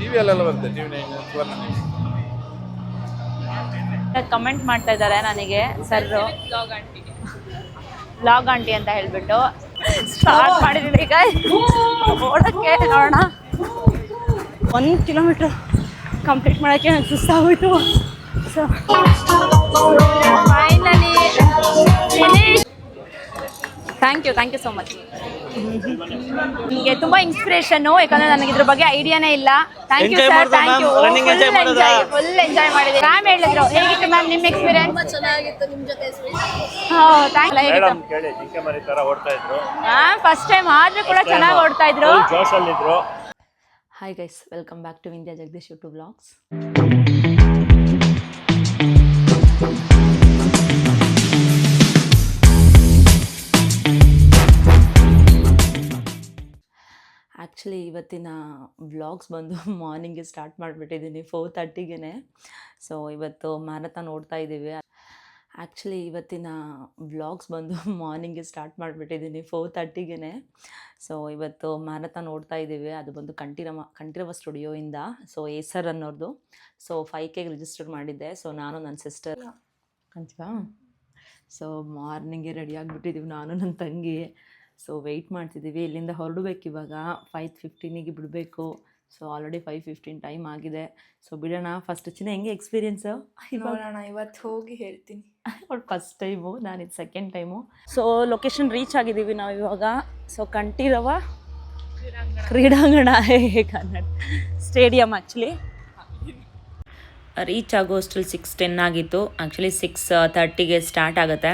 ಟಿವಿಯಲ್ಲೆಲ್ಲ ಬರುತ್ತೆ, TV nine, ಸುವರ್ಣ news. Comment ಮಾಡ್ತಾ ಇದ್ದಾರೆ ನನಗೆ ಸರ್, ಲಾಗ್ ಆಂಟಿ ಅಂತ ಹೇಳ್ಬಿಟ್ಟು ಸ್ಟಾರ್ಟ್ ಮಾಡಿದೀವಿ ಈಗ ಓಡಕ್ಕೆ. ನೋಡೋಣ, 1 ಕಿಲೋಮೀಟರ್ ಕಂಪ್ಲೀಟ್ ಮಾಡೋಕ್ಕೆ ನನಗೆ ಸುಸ್ತಾಗೋಯ್ತು. So finally finish. Thank you so much. ನಿಮಗೆ ತುಂಬ ಇನ್ಸ್ಪಿರೇಷನ್ನು, ಯಾಕಂದರೆ ನನಗೆ ಇದ್ರ ಬಗ್ಗೆ ಐಡಿಯಾನೇ ಇಲ್ಲ. Thank you sir, thank you. Full enjoy ಮಾಡಿದೆ. ಮ್ಯಾಮ್ ಹೇಳಿದ್ರು, ಹೇಗಿತ್ತು ಮ್ಯಾಮ್ ನಿಮ್ಮ ಎಕ್ಸ್ಪೀರಿಯನ್ಸ್? ಚೆನ್ನಾಗಿತ್ತು ನಿಮ್ಮ ಜೊತೆ. Thank you. ಹೇಗಿತ್ತು ಮ್ಯಾಮ್? ಫಸ್ಟ್ ಟೈಮ್ ಆದರೂ ಕೂಡ ಚೆನ್ನಾಗಿ ಓಡ್ತಾ ಇದ್ರು. Hi guys, welcome back to Vindhya Jagadish YouTube vlogs. Actually ಇವತ್ತಿನ ವ್ಲಾಗ್ಸ್ ಬಂದು ಮಾರ್ನಿಂಗ್ಗೆ ಸ್ಟಾರ್ಟ್ ಮಾಡಿಬಿಟ್ಟಿದ್ದೀನಿ 4:30ಗೆ. ಸೊ ಇವತ್ತು ಮ್ಯಾರಥಾನ್ ಓಡ್ತಾ ಇದ್ದೀವಿ. ಆ್ಯಕ್ಚುಲಿ ಇವತ್ತಿನ ವ್ಲಾಗ್ಸ್ ಬಂದು ಮಾರ್ನಿಂಗ್ಗೆ ಸ್ಟಾರ್ಟ್ ಮಾಡಿಬಿಟ್ಟಿದ್ದೀನಿ 4:30ಗೆ. ಸೊ ಇವತ್ತು ಮ್ಯಾರಥಾನ್ ಓಡ್ತಾ ಇದ್ದೀವಿ. ಅದು ಬಂದು ಕಂಠೀರವ ಸ್ಟುಡಿಯೋಯಿಂದ. ಸೊ ಏಸರ್ ಅನ್ನೋರ್ದು. ಸೊ 5K ರಿಜಿಸ್ಟರ್ ಮಾಡಿದ್ದೆ. ಸೊ ನಾನು ನನ್ನ ಸಿಸ್ಟರ್ ಕಂಚಾ. ಸೊ ಮಾರ್ನಿಂಗೆ ರೆಡಿ ಆಗಿಬಿಟ್ಟಿದ್ದೀವಿ ನಾನು ನನ್ನ ತಂಗಿ. ಸೊ ವೆಯ್ಟ್ ಮಾಡ್ತಿದ್ದೀವಿ. ಇಲ್ಲಿಂದ ಹೊರಡಬೇಕು ಇವಾಗ. 5:15ಗೆ ಬಿಡಬೇಕು. ಸೊ ಆಲ್ರೆಡಿ 5:15 ಟೈಮ್ ಆಗಿದೆ. ಸೊ ಬಿಡೋಣ. ಫಸ್ಟ್ ಚಿನ್ನ ಹೆಂಗೆ ಎಕ್ಸ್ಪೀರಿಯನ್ಸು? ನೋಡೋಣ, ಇವತ್ತು ಹೋಗಿ ಹೇಳ್ತೀನಿ. ಅವ್ಳು ಫಸ್ಟ್ ಟೈಮು, ನಾನಿದು second time. So location reach ಆಗಿದ್ದೀವಿ ನಾವು ಇವಾಗ. ಸೊ ಕಂಠೀರವ ಕ್ರೀಡಾಂಗಣ ಕನ್ನಡ ಸ್ಟೇಡಿಯಂ. ಆ್ಯಕ್ಚುಲಿ ರೀಚ್ ಆಗೋ ಅಷ್ಟರಲ್ಲಿ 6:10 ಆಗಿತ್ತು. ಆ್ಯಕ್ಚುಲಿ 6:30ಗೆ ಸ್ಟಾರ್ಟ್ ಆಗುತ್ತೆ.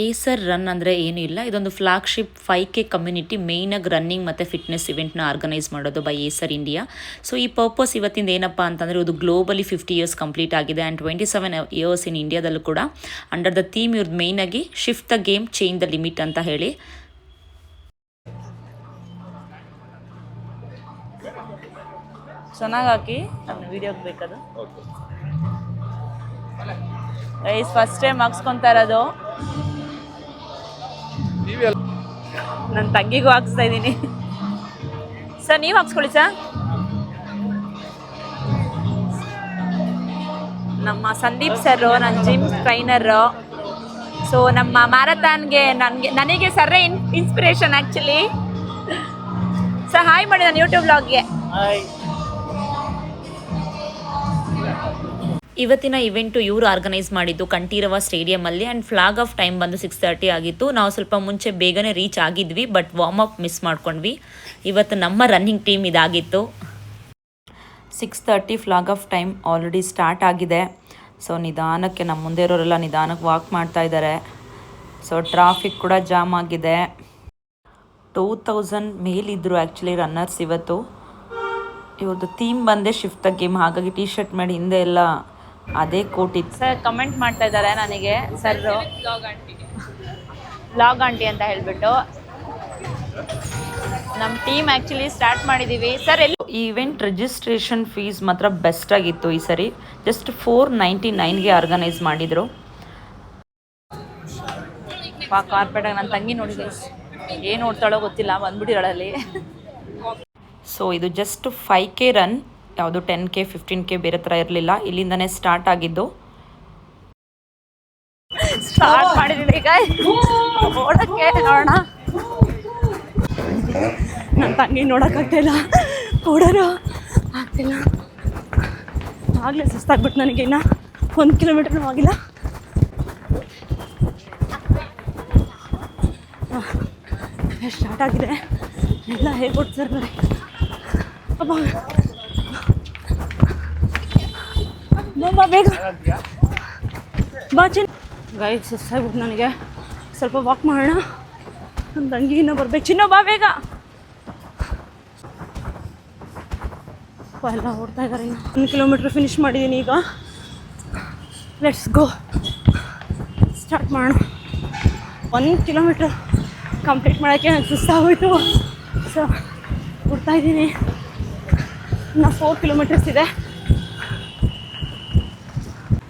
ಏಸರ್ ರನ್ ಅಂದರೆ ಏನೂ ಇಲ್ಲ, ಇದೊಂದು ಫ್ಲಾಗ್ಶಿಪ್ 5K ಕಮ್ಯುನಿಟಿ ಮೇಯ್ನಾಗಿ ರನ್ನಿಂಗ್ ಮತ್ತು ಫಿಟ್ನೆಸ್ ಇವೆಂಟ್ನ ಆರ್ಗನೈಸ್ ಮಾಡೋದು ಬೈ ಏಸರ್ ಇಂಡಿಯಾ. ಸೊ ಈ ಪರ್ಪಸ್ ಇವತ್ತಿಂದ ಏನಪ್ಪ ಅಂತಂದರೆ, ಇದು ಗ್ಲೋಬಲಿ 50 ಇಯರ್ಸ್ ಕಂಪ್ಲೀಟ್ ಆಗಿದೆ ಆ್ಯಂಡ್ 27 ಇಯರ್ಸ್ ಇನ್ ಇಂಡಿಯಾದಲ್ಲೂ ಕೂಡ. ಅಂಡರ್ ದ ಥೀಮ್ ಇವ್ರದ್ದು ಮೇಯ್ನಾಗಿ shift the game change the limit ಅಂತ ಹೇಳಿ. ಚೆನ್ನಾಗಿ ಹಾಕಿ ನನ್ನ ವೀಡಿಯೋಗೆ ಬೇಕದು. ಗೈಸ್ ಫಸ್ಟ್ ಟೈಮ್ ಹಾಕ್ಸ್ಕೊತಾ ಇರೋದು. ನನ್ನ ತಂಗಿಗೂ ಹಾಕ್ಸ್ತಾ ಇದ್ದೀನಿ. ಸರ್ ನೀವು ಹಾಕ್ಸ್ಕೊಳ್ಳಿ ಸರ್. ನಮ್ಮ ಸಂದೀಪ್ ಸರ್ ನನ್ನ ಜಿಮ್ ಟ್ರೈನರು. ಸೊ ನಮ್ಮ ಮ್ಯಾರಥಾನ್ಗೆ ನನಗೆ ಸರ್ರೇ ಇನ್ಸ್ಪಿರೇಷನ್ ಆ್ಯಕ್ಚುಲಿ. ಸರ್ ಹಾಯ್ ಮಾಡಿ ನನ್ನ ಯೂಟ್ಯೂಬ್ ವ್ಲಾಗ್ಗೆ. ಇವತ್ತಿನ ಇವೆಂಟು ಇವರು ಆರ್ಗನೈಸ್ ಮಾಡಿದ್ದು ಕಂಠೀರವ ಸ್ಟೇಡಿಯಮಲ್ಲಿ. ಆ್ಯಂಡ್ ಫ್ಲಾಗ್ ಆಫ್ ಟೈಮ್ ಬಂದು 6:30 ಆಗಿತ್ತು. ನಾವು ಸ್ವಲ್ಪ ಮುಂಚೆ ಬೇಗನೆ ರೀಚ್ ಆಗಿದ್ವಿ, ಬಟ್ ವಾರ್ಮ್ ಅಪ್ ಮಿಸ್ ಮಾಡ್ಕೊಂಡ್ವಿ. ಇವತ್ತು ನಮ್ಮ ರನ್ನಿಂಗ್ ಟೀಮ್ ಇದಾಗಿತ್ತು. 6:30 flag off time already start ಆಗಿದೆ. ಸೊ ನಿಧಾನಕ್ಕೆ ನಮ್ಮ ಮುಂದೆ ಇರೋರೆಲ್ಲ ನಿಧಾನಕ್ಕೆ ವಾಕ್ ಮಾಡ್ತಾ ಇದ್ದಾರೆ. ಸೊ ಟ್ರಾಫಿಕ್ ಕೂಡ ಜಾಮ್ ಆಗಿದೆ. 2000 ಮೇಲಿದ್ದರು ಆ್ಯಕ್ಚುಲಿ ರನ್ನರ್ಸ್ ಇವತ್ತು. ಇವ್ರದ್ದು ಥೀಮ್ ಬಂದೇ ಶಿಫ್ಟ್ ದ ಗೇಮ್, ಹಾಗಾಗಿ ಟಿ ಶರ್ಟ್ ಮಾಡಿ ಹಿಂದೆ ಎಲ್ಲ ಅದೇ ಕೋಟ್ ಇತ್ತು. ಸರ್ ಕಮೆಂಟ್ ಮಾಡ್ತಾ ಇದ್ದಾರೆ ನನಗೆ ಸರ್, ಲಾಗ್ ಆಂಟಿ ಅಂತ ಹೇಳ್ಬಿಟ್ಟು. ನಮ್ಮ ಟೀಮ್ ಆ್ಯಕ್ಚುಲಿ ಸ್ಟಾರ್ಟ್ ಮಾಡಿದ್ದೀವಿ ಸರ್. ಈ ಇವೆಂಟ್ ರಿಜಿಸ್ಟ್ರೇಷನ್ ಫೀಸ್ ಮಾತ್ರ ಬೆಸ್ಟ್ ಆಗಿತ್ತು ಈ ಸರಿ. ಜಸ್ಟ್ 499ಗೆ ಆರ್ಗನೈಸ್ ಮಾಡಿದರು. ಕಾರ್ಪೆಟಾಗಿ ನನ್ನ ತಂಗಿ ನೋಡಿದೆ, ಏನು ನೋಡ್ತಾಳೋ ಗೊತ್ತಿಲ್ಲ, ಬಂದ್ಬಿಟ್ಟಿರೋಳಲ್ಲಿ. ಸೊ ಇದು ಜಸ್ಟ್ 5K ರನ್, ಯಾವುದು 10K 15K ಬೇರೆ ಥರ ಇರಲಿಲ್ಲ. ಇಲ್ಲಿಂದನೇ ಸ್ಟಾರ್ಟ್ ಆಗಿದ್ದು. ಸ್ಟಾರ್ಟ್ ಮಾಡಿದ್ದೀವಿ ಈಗ ಓಡಕ್ಕೆ. ನೋಡೋಣ, ನನ್ನ ತಂಗಿ ನೋಡೋಕ್ಕಾಗ್ತಿಲ್ಲ, ಓಡೋರು ಆಗ್ತಿಲ್ಲ. ಆಗಲೇ ಸುಸ್ತಾಗ್ಬಿಟ್ಟು ನನಗೆ. ಇನ್ನು 1 ಕಿಲೋಮೀಟರ್ನೂ ಆಗಿಲ್ಲ. ಸ್ಟಾರ್ಟ್ ಆಗಿದೆ ಎಲ್ಲ ಹೇಳ್ಕೊಡ್ತಾರೆ ನೋಡಿ. ಅಬ್ಬಾ ಬಾ ಬೇಗ ಬಾ. ಗೈಸ್ ಸುಸ್ತಾಗ್ಬಿಟ್ಟು ನನಗೆ. ಸ್ವಲ್ಪ ವಾಕ್ ಮಾಡೋಣ. ನನ್ನ ತಂಗಿ ಇನ್ನೂ ಬರ್ಬೇಕು. ಚಿನ್ನ ಬಾ ಬೇಗ. ಎಲ್ಲ ಓಡ್ತಾ ಇದ್ದಾರೆ. ಇನ್ನು 1 ಕಿಲೋಮೀಟ್ರ್ ಫಿನಿಷ್ ಮಾಡಿದ್ದೀನಿ ಈಗ. ಲೆಟ್ಸ್ ಗೋ, ಸ್ಟಾರ್ಟ್ ಮಾಡೋಣ. 1 ಕಿಲೋಮೀಟ್ರ್ ಕಂಪ್ಲೀಟ್ ಮಾಡೋಕ್ಕೆ ನನಗೆ ಸುಸ್ತಾಗೋಯ್ತು. ಸೊ ಓಡ್ತಾ ಇದ್ದೀನಿ. ಇನ್ನು 4 ಕಿಲೋಮೀಟರ್ಸ್ ಇದೆ.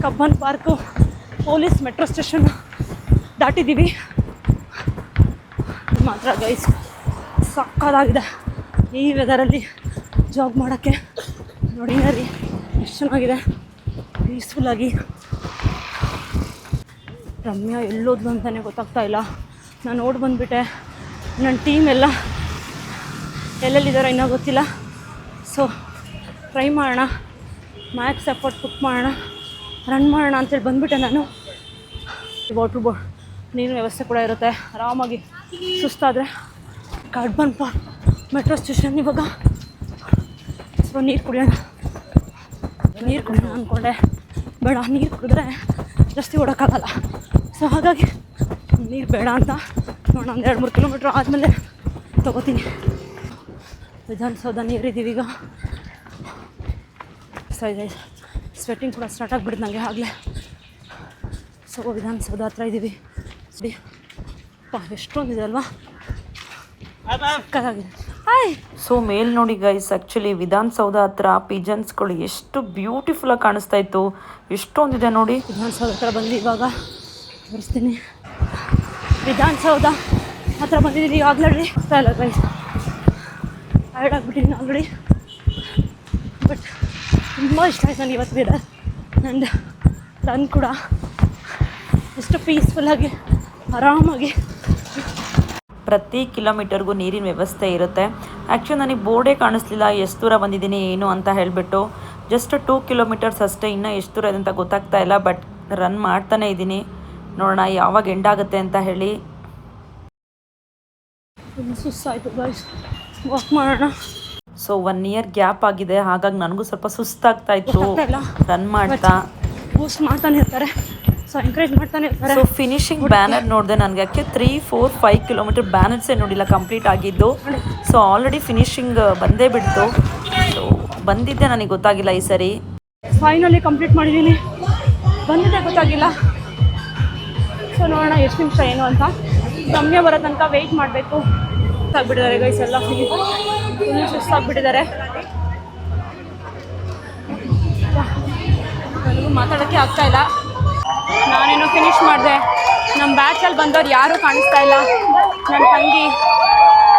Cubbon park, police metro station ದಾಟಿದ್ದೀವಿ. ಮಾತ್ರ ಗೈಸ್ ಸಕ್ಕತ್ತಾಗಿದೆ ಈ ವೆದರಲ್ಲಿ. ಜಾಗ್ ಮಾಡೋಕ್ಕೆ. ನೋಡಿ ರೀ ಎಷ್ಟು ಚೆನ್ನಾಗಿದೆ, ಪೀಸ್ಫುಲ್ಲಾಗಿ. ರಮ್ಯಾ ಎಲ್ಲೋದ್ಲು ಅಂತಲೇ ಗೊತ್ತಾಗ್ತಾ ಇಲ್ಲ. ನಾನು ನೋಡಿ ಬಂದುಬಿಟ್ಟೆ. ನನ್ನ ಟೀಮ್ ಎಲ್ಲ ಎಲ್ಲೆಲ್ಲಿದ್ದಾರೋ ಇನ್ನೂ ಗೊತ್ತಿಲ್ಲ. ಸೊ ಟ್ರೈ ಮಾಡೋಣ, ಮ್ಯಾಕ್ಸ್ ಎಫರ್ಟ್ ಪುಟ್ ಮಾಡೋಣ, ರನ್ ಮಾಡೋಣ ಅಂತೇಳಿ ಬಂದುಬಿಟ್ಟೆ ನಾನು. ವಾಟ್ರ್ ನೀರಿನ ವ್ಯವಸ್ಥೆ ಕೂಡ ಇರುತ್ತೆ. ಆರಾಮಾಗಿ ಸುಸ್ತಾದರೆ ಕಡ್ಬನ್ ಮೆಟ್ರೋ ಸ್ಟೇಷನ್ ಇವಾಗ. ಸೊ ನೀರು ಕುಡಿಯೋಣ ಅಂದ್ಕೊಂಡೆ, ಬೇಡ ನೀರು ಕುಡಿದ್ರೆ ಜಾಸ್ತಿ ಓಡೋಕ್ಕಾಗಲ್ಲ. ಸೊ ಹಾಗಾಗಿ ನೀರು ಬೇಡ ಅಂತ ನೋಡೋಣ, ಒಂದು 2-3 ಕಿಲೋಮೀಟ್ರ್ ಆದಮೇಲೆ ತೊಗೋತೀನಿ. ವಿಧಾನಸೌಧ ನೀರಿದ್ದೀವಿ ಈಗ. ಸೊ ಇದೆ, ಸ್ವೆಟ್ಟಿಂಗ್ ಕೂಡ ಸ್ಟಾರ್ಟ್ ಆಗಿಬಿಡ್ತು ನನಗೆ ಆಗಲೇ. ಸೊ ವಿಧಾನಸೌಧ ಹತ್ರ ಇದ್ದೀವಿ. ಎಷ್ಟೊಂದಿದೆ ಅಲ್ವಾ, ಕರಾಗಿದೆ. ಸೊ ಮೇಲ್ ನೋಡಿ ಗೈಸ್, ಆ್ಯಕ್ಚುಲಿ ವಿಧಾನಸೌಧ ಹತ್ರ ಪಿಜನ್ಸ್ಗಳು ಎಷ್ಟು ಬ್ಯೂಟಿಫುಲ್ಲಾಗಿ ಕಾಣಿಸ್ತಾ ಇತ್ತು. ಎಷ್ಟೊಂದಿದೆ ನೋಡಿ. ವಿಧಾನಸೌಧ ಹತ್ರ ಬಂದು ಇವಾಗ ತೋರಿಸ್ತೀನಿ. ವಿಧಾನಸೌಧ ಹತ್ರ ಬಂದಿದ್ದೀನಿ ಈಗಾಗಲೇ. ಇಲ್ಲ ಗೈಸ್, ಟೈರ್ಡ್ ಆಗಿಬಿಟ್ಟಿದ್ದೀನಿ ಆಲ್ರೆಡಿ. ಬಟ್ ತುಂಬ ಇಷ್ಟ ಆಯ್ತು ನನಗೆ ಇವತ್ತು ವೆದರ್. ಆ್ಯಂಡ್ ರನ್ ಕೂಡ ಎಷ್ಟು ಪೀಸ್ಫುಲ್ಲಾಗಿ ಆರಾಮಾಗಿ. ಪ್ರತಿ ಕಿಲೋಮೀಟರ್ಗೂ ನೀರಿನ ವ್ಯವಸ್ಥೆ ಇರುತ್ತೆ. ಆ್ಯಕ್ಚುಲಿ ನನಗೆ ಬೋರ್ಡೇ ಕಾಣಿಸ್ಲಿಲ್ಲ ಎಷ್ಟು ದೂರ ಬಂದಿದ್ದೀನಿ ಏನು ಅಂತ ಹೇಳಿಬಿಟ್ಟು. ಜಸ್ಟ್ 2 ಕಿಲೋಮೀಟರ್ಸ್ ಅಷ್ಟೇ, ಇನ್ನೂ ಎಷ್ಟು ದೂರ ಇದೆ ಅಂತ ಗೊತ್ತಾಗ್ತಾ ಇಲ್ಲ. ಬಟ್ ರನ್ ಮಾಡ್ತಾನೇ ಇದ್ದೀನಿ, ನೋಡೋಣ ಯಾವಾಗ ಎಂಡ್ ಆಗುತ್ತೆ ಅಂತ ಹೇಳಿ. ಸುಸ್ತಾಯಿತು ಗೈಸ್, ವಾಕ್ ಮಾಡೋಣ. ಸೊ 1 ಇಯರ್ ಗ್ಯಾಪ್ ಆಗಿದೆ, ಹಾಗಾಗಿ ನನಗೂ ಸ್ವಲ್ಪ ಸುಸ್ತಾಗ್ತಾ ಇತ್ತು ರನ್ ಮಾಡ್ತಾ. ಬೂಸ್ಟ್ ಮಾಡ್ತಾನೆ ಇರ್ತಾರೆ, ಸೊ ಎಂಕರೇಜ್ ಮಾಡ್ತಾನೆ ಇರ್ತಾರೆ. ಸೊ ಫಿನಿಶಿಂಗ್ ಬ್ಯಾನರ್ ನೋಡಿದೆ ನನಗೆ. ಯಾಕೆ 3, 4, 5 ಕಿಲೋಮೀಟರ್ ಬ್ಯಾನರ್ಸೇ ನೋಡಿಲ್ಲ ಕಂಪ್ಲೀಟ್ ಆಗಿದ್ದು. ಸೊ ಆಲ್ರೆಡಿ ಫಿನಿಶಿಂಗ್ ಬಂದೇ ಬಿಡ್ತು. ಸೊ ಬಂದಿದ್ದೆ ನನಗೆ ಗೊತ್ತಾಗಿಲ್ಲ ಈ ಸರಿ. ಫೈನಲಿ ಕಂಪ್ಲೀಟ್ ಮಾಡಿದ್ದೀನಿ, ಬಂದಿದ್ದೆ ಗೊತ್ತಾಗಿಲ್ಲ. ಸೊ ನೋಡೋಣ ಎಷ್ಟು ನಿಮಿಷ ಏನು ಅಂತ. ರಮ್ಯಾ ಬರೋ ತನಕ ವೆಯ್ಟ್ ಮಾಡಬೇಕು. ಸುಸ್ತಾಗ್ಬಿಟ್ಟಿದ್ದಾರೆ ಗೈಸ್, ಎಲ್ಲ ಫುಲ್ ಸುಸ್ತಾಗ್ಬಿಟ್ಟಿದ್ದಾರೆ. ನನಗೂ ಮಾತಾಡೋಕ್ಕೆ ಆಗ್ತಾ ಇಲ್ಲ. ನಾನೇನೋ ಫಿನಿಶ್ ಮಾಡಿದೆ, ನಮ್ಮ ಬ್ಯಾಚಲ್ಲಿ ಬಂದವ್ರು ಯಾರೂ ಕಾಣಿಸ್ತಾ ಇಲ್ಲ. ನನ್ನ ತಂಗಿ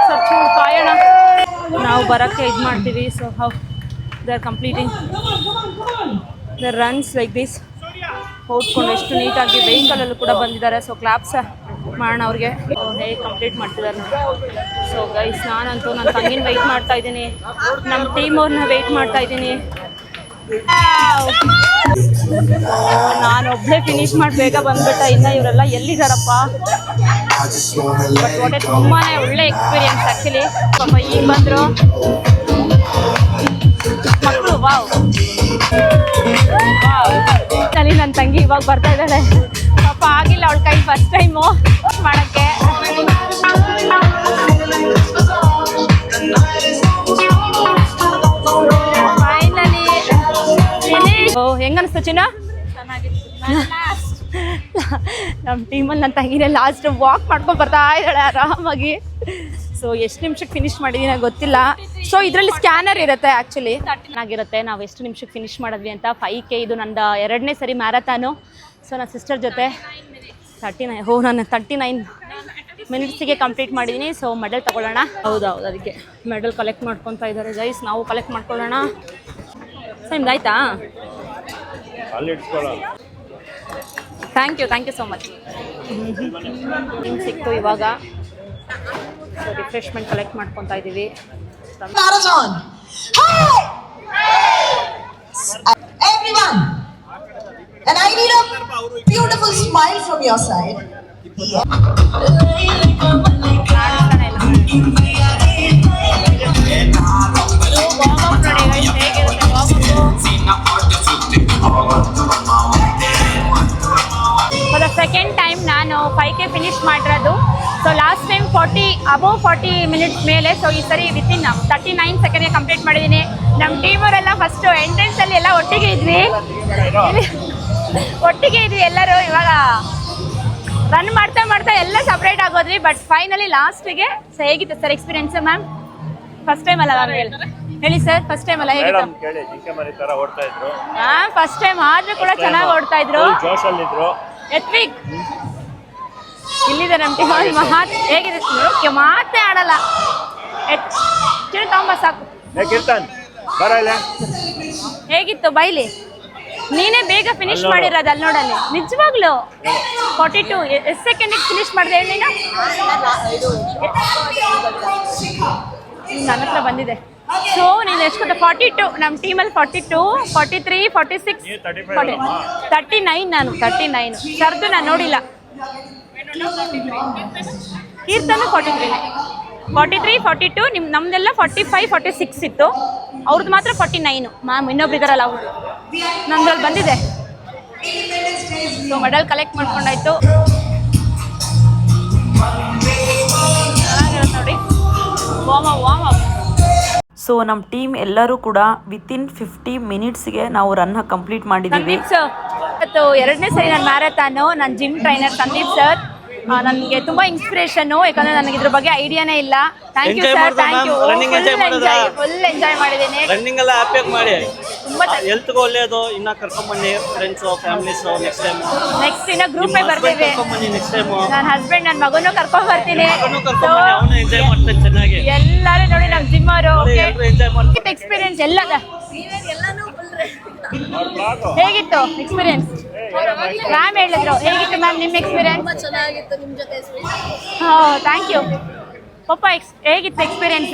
ಸ್ವಲ್ಪ ಕಾಯೋಣ, ನಾವು ಬರೋಕ್ಕೆ ಇದು ಮಾಡ್ತೀವಿ. So how they are completing the runs like this. ಓದ್ಕೊಂಡು ಎಷ್ಟು ನೀಟಾಗಿ ವೆಹಿಕಲಲ್ಲೂ ಕೂಡ ಬಂದಿದ್ದಾರೆ. ಸೊ ಕ್ಲಾಪ್ಸ್ ಮಾಡೋಣ ಅವ್ರಿಗೆ, ಹೇಗೆ ಕಂಪ್ಲೀಟ್ ಮಾಡ್ತಿದ್ದಾರೆ ನೋಡಿ. ಸೊ ಗೈಸ್, ನಾನಂತೂ ನನ್ನ ತಂಗಿನ ವೆಯ್ಟ್ ಮಾಡ್ತಾ ಇದ್ದೀನಿ, ನಮ್ಮ ಟೀಮ್ ಅವ್ರನ್ನ ವೆಯ್ಟ್ ಮಾಡ್ತಾ ಇದ್ದೀನಿ. ನಾನೊಬ್ಬಳೇ ಫಿನಿಶ್ ಮಾಡಿ ಬೇಗ ಬಂದ್ಬಿಟ್ಟ. ಇನ್ನು ಇವರೆಲ್ಲ ಎಲ್ಲಿದ್ದಾರಪ್ಪ. ಬಟ್ ಒಟ್ಟೆ ತುಂಬಾ ಒಳ್ಳೆ ಎಕ್ಸ್ಪೀರಿಯನ್ಸ್ ಆ್ಯಕ್ಚುಲಿ. ಪಾಪ ಈಗ ಬಂದರು ಮಕ್ಕಳು. ವಾವ್ ಅಲ್ಲಿ ನನ್ನ ತಂಗಿ ಇವಾಗ ಬರ್ತಾ ಇದ್ದಾಳೆ. ಪಾಪ ಆಗಿಲ್ಲ ಅವಳ ಕೈ ಫಸ್ಟ್ ಟೈಮು ಮಾಡೋಕ್ಕೆ. ಫೈನಲಿ ಹೆಂಗ ಅನಿಸ್ತು ಚಿನ್ನ? ನಮ್ಮ ಟೀಮಲ್ಲಿ ನನ್ನ ತಂಗಿನೇ ಲಾಸ್ಟ್ ವಾಕ್ ಮಾಡ್ಕೊಂಡು ಬರ್ತಾ ಇದ್ದಾಳೆ ಆರಾಮಾಗಿ. ಸೊ ಎಷ್ಟು ನಿಮಿಷಕ್ಕೆ ಫಿನಿಶ್ ಮಾಡಿದ್ದೀನಿ ಗೊತ್ತಿಲ್ಲ. ಸೊ ಇದರಲ್ಲಿ ಸ್ಕ್ಯಾನರ್ ಇರುತ್ತೆ ಆ್ಯಕ್ಚುಲಿ, ಚೆನ್ನಾಗಿರುತ್ತೆ ನಾವು ಎಷ್ಟು ನಿಮಿಷಕ್ಕೆ ಫಿನಿಶ್ ಮಾಡಿದ್ವಿ ಅಂತ. 5K ಇದು ನಂದು 2ನೇ ಸರಿ ಮ್ಯಾರಥಾನು. ಸೊ ನನ್ನ ಸಿಸ್ಟರ್ ಜೊತೆ 39 ನಾನು 39 ಮಿನಿಟ್ಸಿಗೆ ಕಂಪ್ಲೀಟ್ ಮಾಡಿದ್ದೀನಿ. ಸೊ ಮೆಡಲ್ ತೊಗೊಳ್ಳೋಣ. ಹೌದೌದು, ಅದಕ್ಕೆ ಮೆಡಲ್ ಕಲೆಕ್ಟ್ ಮಾಡ್ಕೊತಾ ಇದ್ದಾರೆ ಗೈಸ್. ನಾವು ಕಲೆಕ್ಟ್ ಮಾಡ್ಕೊಳ್ಳೋಣ. ಸೊ ನಿಮ್ದು ಆಯಿತಾ? Thank you so much. ನಿಮ್ಗೆ ಸಿಕ್ತು ಇವಾಗ. ಸೊ ರಿಫ್ರೆಶ್ಮೆಂಟ್ ಕಲೆಕ್ಟ್ ಮಾಡ್ಕೊತಾ ಇದ್ದೀವಿ. Marathon. Hi! Everyone! And I need a beautiful smile from your side. For the second time ನಾನು 5K ಫಿನಿಶ್ ಮಾಡಿರೋದು. ಸೊ ಲಾಸ್ಟ್ ಟೈಮ್ 40 ಮಿನಿಟ್ಸ್ ಮೇಲೆ. ಸೊ ಈ ಸರಿ ವಿತಿನ್ 39 ಸೆಕೆಂಡ್ಗೆ ಕಂಪ್ಲೀಟ್ ಮಾಡಿದ್ದೀನಿ. ನಮ್ಮ ಟೀಮವರೆಲ್ಲ ಫಸ್ಟು ಎಂಟ್ರೆನ್ಸಲ್ಲಿ ಎಲ್ಲ ಒಟ್ಟಿಗೆ ಇದ್ವಿ ಎಲ್ಲರೂ. ಇವಾಗ ರನ್ ಮಾಡ್ತಾ ಎಲ್ಲ ಸಪ್ರೇಟ್ ಆಗೋದ್ವಿ. ಬಟ್ ಫೈನಲಿ ಲಾಸ್ಟಿಗೆ ಹೇಗಿತ್ತು sir experience ma'am? First time ಅಲ್ಲ ಮ್ಯಾಮ್, ಹೇಳಿ ಸರ್. ಫಸ್ಟ್ ಟೈಮ್ ಅಲ್ಲ, ಹೇಗಿತ್ತು? ಹಾಂ, ಫಸ್ಟ್ ಟೈಮ್ ಆದರೂ ಕೂಡ ಚೆನ್ನಾಗಿ ಓಡ್ತಾ ಇದ್ರು. ಎತ್ವಿಕ್ ಇಲ್ಲಿದೆ ನಮ್ಮ ಟೀಮ್. ಹೇಗಿದೆ? ಮಾತೇ ಆಡಲ್ಲ. ಚಿನ್ನ ತಗೊಂಬ ಸಾಕು. ಕೀರ್ತನ್ ಬರ ಇಲ್ಲ ಹೇಗಿತ್ತು ಬೈಲಿ ನೀನೇ ಬೇಗ ಫಿನಿಶ್ ಮಾಡಿರೋದು ಅಲ್ಲಿ ನೋಡಲ್ಲಿ ನಿಜವಾಗ್ಲು 42 ಎಷ್ಟು ಸೆಕೆಂಡಿಗೆ ಫಿನಿಶ್ ಮಾಡಿದೆ ಹೇಳಿ ನೀನು ನನ್ನ ಹತ್ರ ಬಂದಿದೆ ಸೊ ನೀನು ಎಷ್ಟು ಗೊತ್ತಾ 42 ನಮ್ಮ ಟೀಮಲ್ಲಿ 42 43 46 39 ನಾನು 39 ಸರ್ದು ನಾನು ನೋಡಿಲ್ಲ ಕೀರ್ತನು 43 42 ನಮ್ದೆಲ್ಲ 45 46 ಇತ್ತು ಅವ್ರದ್ದು ಮಾತ್ರ 49 ಮ್ಯಾಮ್ ಇನ್ನೊಬ್ರು ಇದಾರಲ್ಲ ಅವರು ನಮ್ದ್ರಲ್ಲಿ ಬಂದಿದೆ ಸೊ ಮೆಡಲ್ ಕಲೆಕ್ಟ್ ಮಾಡ್ಕೊಂಡಾಯ್ತು ಚೆನ್ನಾಗಿರುತ್ತೆ ನೋಡಿ ವಾಮ್ ಅಪ್ ಸೊ ನಮ್ಮ ಟೀಮ್ ಎಲ್ಲರೂ ಕೂಡ ವಿತಿನ್ 50 ಮಿನಿಟ್ಸ್ಗೆ ನಾವು ರನ್ನ ಕಂಪ್ಲೀಟ್ ಮಾಡಿದ್ದೀವಿ. ಸಂದೀಪ್ ಸರ್ ಇವತ್ತು 2ನೇ ಸರಿ ನನ್ನ ಮ್ಯಾರಥಾನು ನನ್ನ ಜಿಮ್ ಟ್ರೈನರ್ ಸಂದೀಪ್ ಸರ್ ನನಗೆ ತುಂಬಾ ಇನ್ಸ್ಪಿರೇಷನ್ ಯಾಕಂದ್ರೆ ನನಗೆ ಇದ್ರ ಬಗ್ಗೆ ಐಡಿಯಾನೇ ಇಲ್ಲ. Thank you sir, thank you. Full enjoy ಮಾಡಿದ್ದೀನಿ. ರನ್ನಿಂಗ್ ಎಲ್ಲ ಹ್ಯಾಪಿಯಾಗಿ ಮಾಡಿ, ತುಂಬಾ ಹೆಲ್ತ್ಗೂ ಒಳ್ಳೇದು. ಇನ್ನ ಕರ್ಕೊಂಡ್ ಬನ್ನಿ ಫ್ರೆಂಡ್ಸ್ ಫ್ಯಾಮಿಲೀಸ್ ನೆಕ್ಸ್ಟ್ ಇನ್ನ ಗ್ರೂಪ್ ಬರ್ತೀವಿ. ಕರ್ಕೊಂಡ್ ಬನ್ನಿ ನೆಕ್ಸ್ಟ್ ಟೈಮ್. ನನ್ನ ಹಸ್ಬೆಂಡ್ ನನ್ನ ಮಗನೂ ಕರ್ಕೊಂಡ್ ಬರ್ತೀನಿ. ಅವನು ಎಂಜಾಯ್ ಮಾಡ್ತಾನೆ ಚೆನ್ನಾಗಿ. ಎಲ್ಲರೂ ನೋಡಿ ನಮ್ಮ ಜಿಮ್ ಅವರು ಎಂಜಾಯ್ ಮಾಡ್ತಾರೆ. ಎಕ್ಸ್ಪೀರಿಯನ್ಸ್ ಎಲ್ಲ ಹೇಗಿತ್ತು ಎಕ್ಸ್ಪೀರಿಯನ್ಸ್? ಮ್ಯಾಮ್ ಹೇಳಿದ್ರು ಹೇಗಿತ್ತು ಮ್ಯಾಮ್ ನಿಮ್ಮ ಎಕ್ಸ್ಪೀರಿಯನ್ಸ್? ಚೆನ್ನಾಗಿತ್ತು ನಿಮ್ಮ ಜೊತೆ. ಥ್ಯಾಂಕ್ ಯು ಪಪ್ಪ. ಹೇಗಿತ್ತು experience?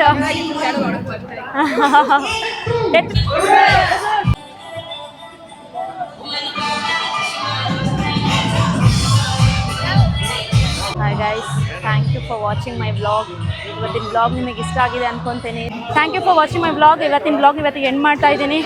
Hi guys, thank you for watching my vlog. ಇವತ್ತಿನ ವ್ಲಾಗ್ ನಿಮಗೆ ಇಷ್ಟ ಆಗಿದೆ ಅನ್ಕೊಂತೀನಿ. Thank you for watching my vlog. ಇವತ್ತಿನ ವ್ಲಾಗ್ ಇವತ್ತಿಗೆ ಎಂಡ್ ಮಾಡ್ತಾ ಇದ್ದೀನಿ.